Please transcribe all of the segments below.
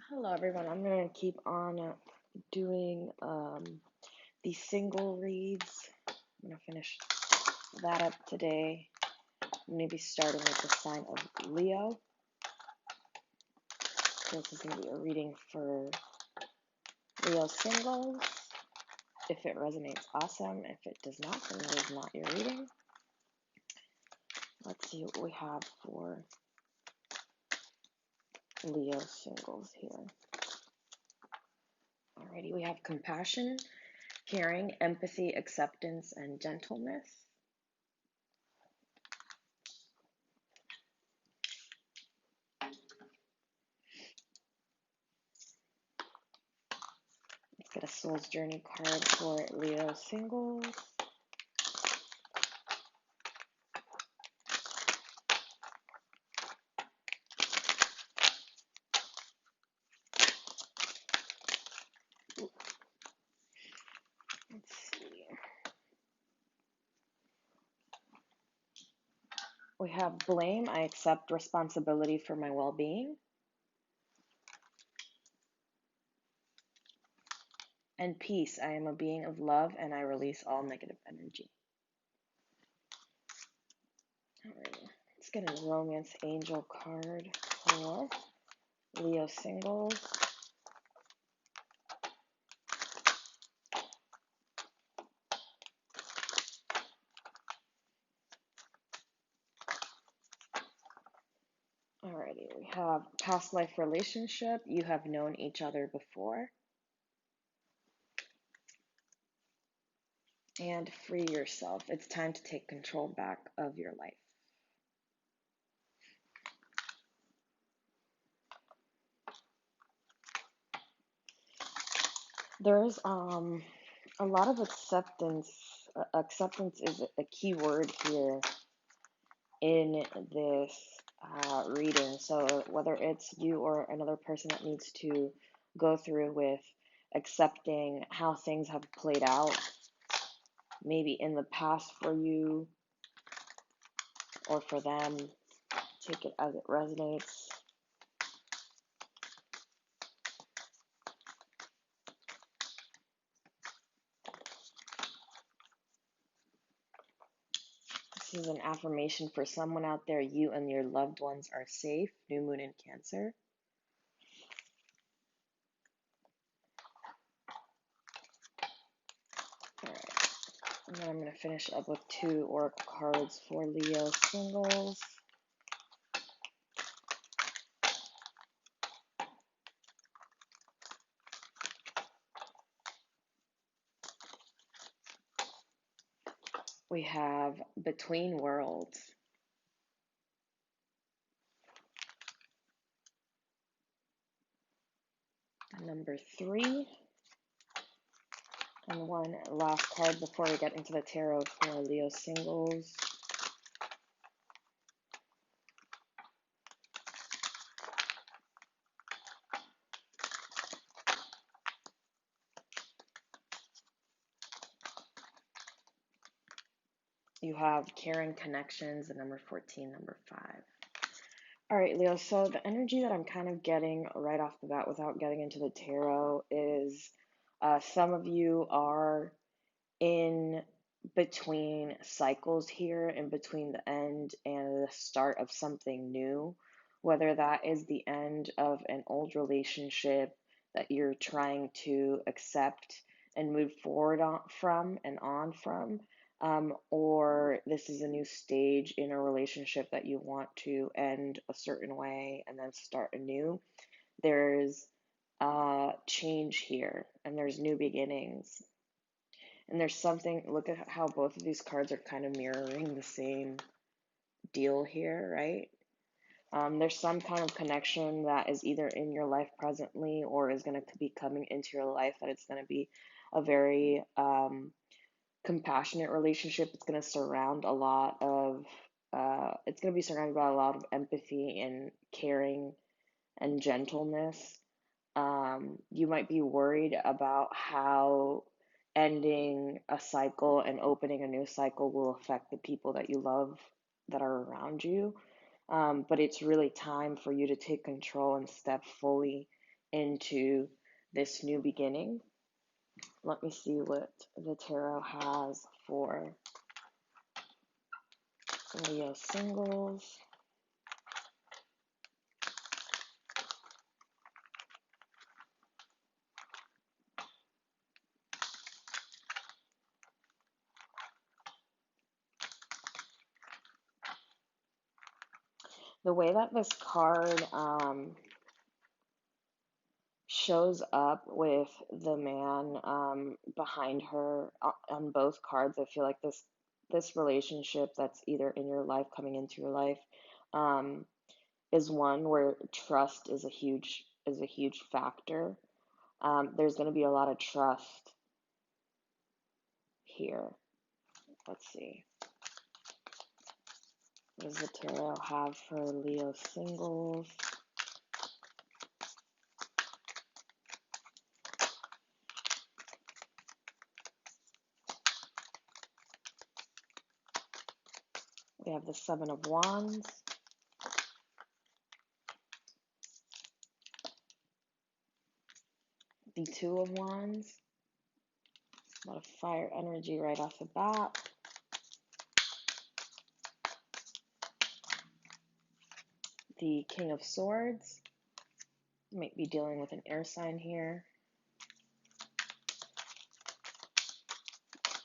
Hello, everyone. I'm going to keep on doing the single reads. I'm going to finish that up today. I'm going to be starting with the sign of Leo. This is going to be a reading for Leo singles. If it resonates, awesome. If it does not, then it is not your reading. Let's see what we have for Leo singles here. Alrighty, we have compassion, caring, empathy, acceptance, and gentleness. Let's get a Soul's Journey card for Leo singles. Let's see. We have blame. I accept responsibility for my well-being. And peace. I am a being of love and I release all negative energy. Alright, let's get a romance angel card for Leo singles. Alrighty, we have past life relationship. You have known each other before. And free yourself. It's time to take control back of your life. There's a lot of acceptance. Acceptance is a key word here in this reading. So whether it's you or another person that needs to go through with accepting how things have played out, maybe in the past for you or for them, take it as it resonates. This is an affirmation for someone out there. You and your loved ones are safe. New moon in Cancer. Alright. And then I'm going to finish up with 2 oracle cards for Leo singles. We have Between Worlds. Number 3. And one last card before we get into the tarot for Leo singles. You have Caring Connections, the number 14, number 5. All right, Leo, so the energy that I'm kind of getting right off the bat without getting into the tarot is some of you are in between cycles here, in between the end and the start of something new, whether that is the end of an old relationship that you're trying to accept and move forward from and on from, or this is a new stage in a relationship that you want to end a certain way and then start anew. There's change here and there's new beginnings. And there's something, look at how both of these cards are kind of mirroring the same deal here, right? There's some kind of connection that is either in your life presently or is going to be coming into your life, that it's going to be a very compassionate relationship. It's going to surround a lot of, it's going to be surrounded by a lot of empathy and caring and gentleness. You might be worried about how ending a cycle and opening a new cycle will affect the people that you love that are around you. But it's really time for you to take control and step fully into this new beginning. Let me see what the tarot has for Leo singles. The way that this card shows up with the man behind her on both cards, I feel like this relationship that's either in your life, coming into your life, um, is one where trust is a huge factor. There's going to be a lot of trust here. Let's see. What does the tarot have for Leo singles? We have the Seven of Wands, the Two of Wands, a lot of fire energy right off the bat. The King of Swords, might be dealing with an air sign here.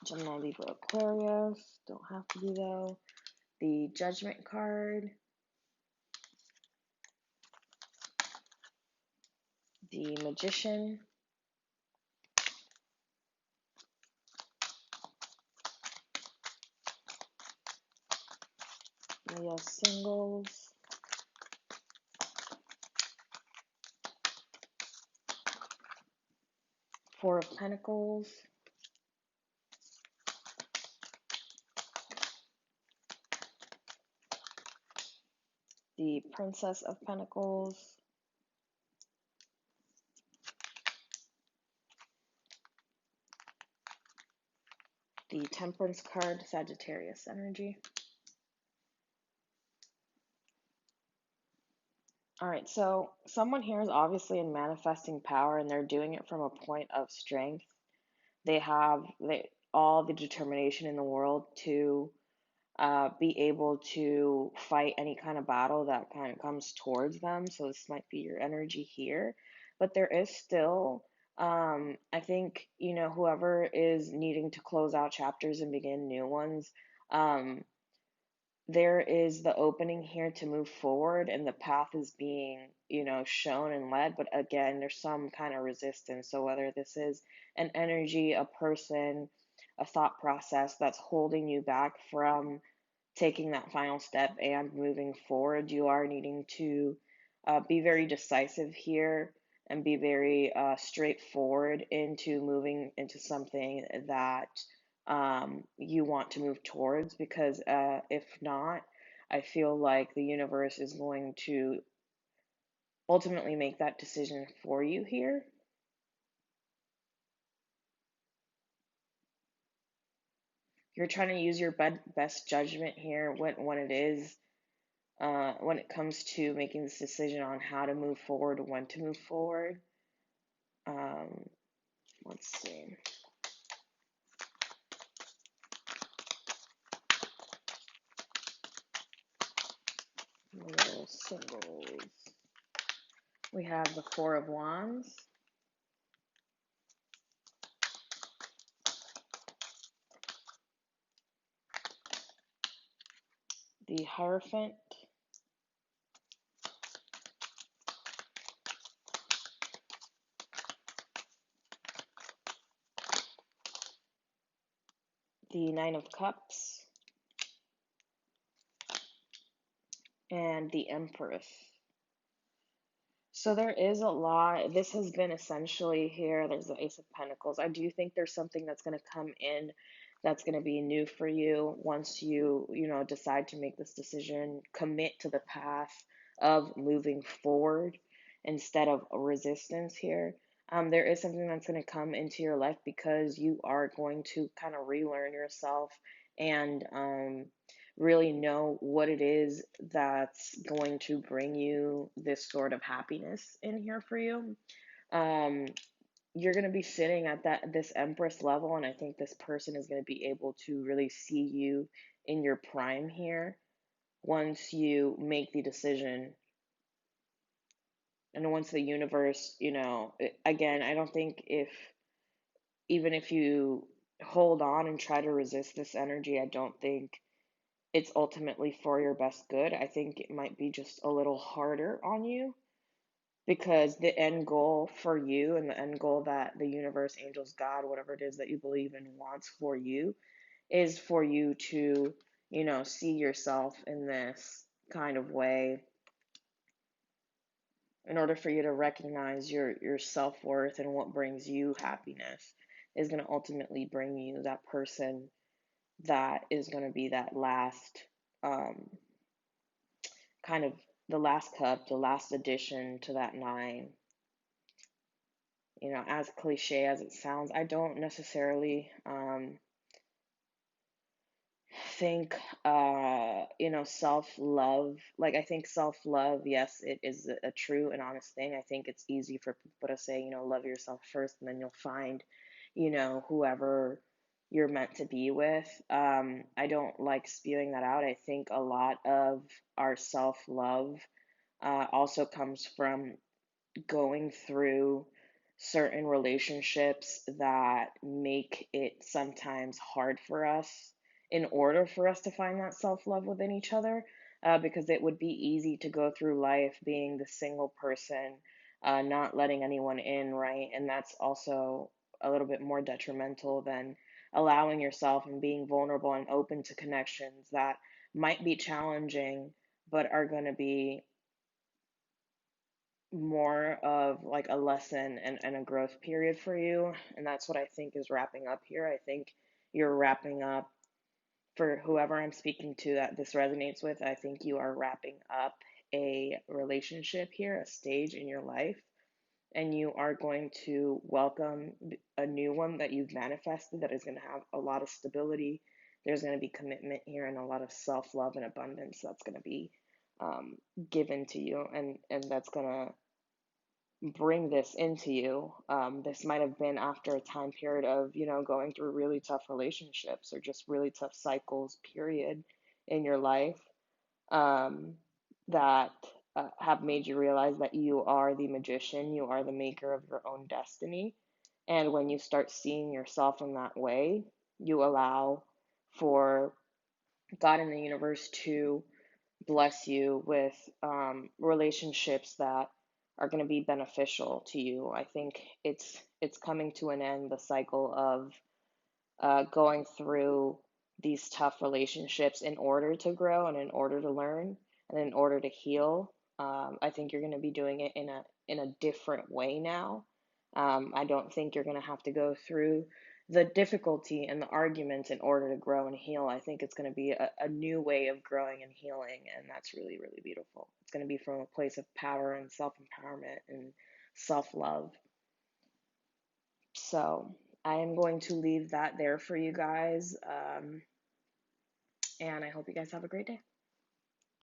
Gemini, Libra, Aquarius, don't have to be though. The Judgment card, the Magician, Leo singles, Four of Pentacles, the Princess of Pentacles, the Temperance card, Sagittarius energy. All right, so someone here is obviously in manifesting power and they're doing it from a point of strength. They have all the determination in the world to be able to fight any kind of battle that kind of comes towards them. So this might be your energy here, but there is still, I think, whoever is needing to close out chapters and begin new ones, um, there is the opening here to move forward and the path is being, shown and led. But again, there's some kind of resistance. So whether this is an energy, a person, a thought process that's holding you back from taking that final step and moving forward, you are needing to be very decisive here and be very straightforward into moving into something that you want to move towards, because if not, I feel like the universe is going to ultimately make that decision for you here. You're trying to use your best judgment here when it is when it comes to making this decision on how to move forward, when to move forward. Um, let's see. Little symbols. We have the Four of Wands, the Hierophant, the Nine of Cups, and the Empress. So there is a lot. This has been essentially here. There's the Ace of Pentacles. I do think there's something that's going to come in that's going to be new for you once you decide to make this decision, commit to the path of moving forward instead of resistance here. There is something that's going to come into your life because you are going to kind of relearn yourself and really know what it is that's going to bring you this sort of happiness in here for you. Um, you're going to be sitting at this Empress level, and I think this person is going to be able to really see you in your prime here once you make the decision, and once the universe, again, I don't think, if even if you hold on and try to resist this energy, I don't think it's ultimately for your best good. I think it might be just a little harder on you, because the end goal for you, and the end goal that the universe, angels, God, whatever it is that you believe in, wants for you, is for you to, see yourself in this kind of way, in order for you to recognize your self-worth, and what brings you happiness is going to ultimately bring you that person that is going to be that last, um, kind of the last cup, the last addition to that nine. As cliche as it sounds, I don't necessarily think, self-love, like, I think self-love, yes, it is a true and honest thing. I think it's easy for people to say, love yourself first, and then you'll find, whoever you're meant to be with. I don't like spewing that out. I think a lot of our self-love also comes from going through certain relationships that make it sometimes hard for us, in order for us to find that self love within each other. Because it would be easy to go through life being the single person, not letting anyone in, right? And that's also a little bit more detrimental than allowing yourself and being vulnerable and open to connections that might be challenging, but are going to be more of like a lesson, and a growth period for you. And that's what I think is wrapping up here. I think you're wrapping up, for whoever I'm speaking to that this resonates with, I think you are wrapping up a relationship here, a stage in your life, and you are going to welcome a new one that you've manifested, that is going to have a lot of stability. There's going to be commitment here, and a lot of self love and abundance that's going to be um, given to you, and that's going to bring this into you. This might have been after a time period of, going through really tough relationships, or just really tough cycles, period, in your life, um, that have made you realize that you are the magician, you are the maker of your own destiny. And when you start seeing yourself in that way, you allow for God and the universe to bless you with relationships that are going to be beneficial to you. I think it's coming to an end, the cycle of going through these tough relationships in order to grow, and in order to learn, and in order to heal. I think you're going to be doing it in a different way now. I don't think you're going to have to go through the difficulty and the arguments in order to grow and heal. I think it's going to be a new way of growing and healing, and that's really, really beautiful. It's going to be from a place of power and self empowerment and self love. So I am going to leave that there for you guys. And I hope you guys have a great day.